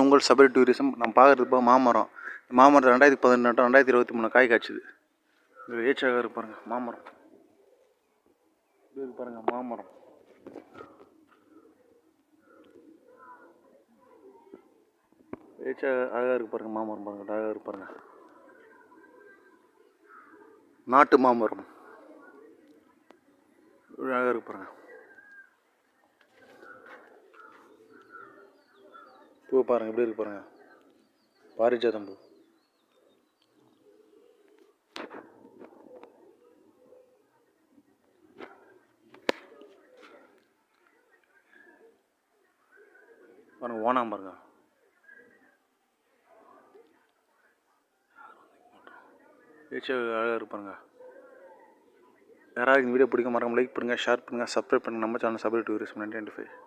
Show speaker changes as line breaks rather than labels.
உங்கள் சபரி டூரிசம். நம்ம பார்க்குறது இப்போ மாமரம். மாமரத்தில் 2018 2023 காய் காய்ச்சுது. இது ஏச்சாக இருக்கு பாருங்க மாமரம். இது பாருங்க மாமரம். ஏச்சாக அழகாக இருக்கு பாருங்க மாமரம் பாருங்க, அழகாக இருக்கு பாருங்க. நாட்டு மாமரம் அழகாக இருக்கு பாருங்க. பூ பாருங்க எப்படி இருக்கு பாருங்க, பாரிஜாதம் பூ. பாருங்க ஓனாம் பாருங்க. அழகாக இருக்கு பாருங்க. யாராவது இந்த வீடியோ பிடிக்க மறக்காம லைக் பண்ணுங்கள், ஷேர் பண்ணுங்கள், சப்ஸ்கிரைப் பண்ணுங்கள் நம்ம சேனல் சபரி டூரிசம் 1995.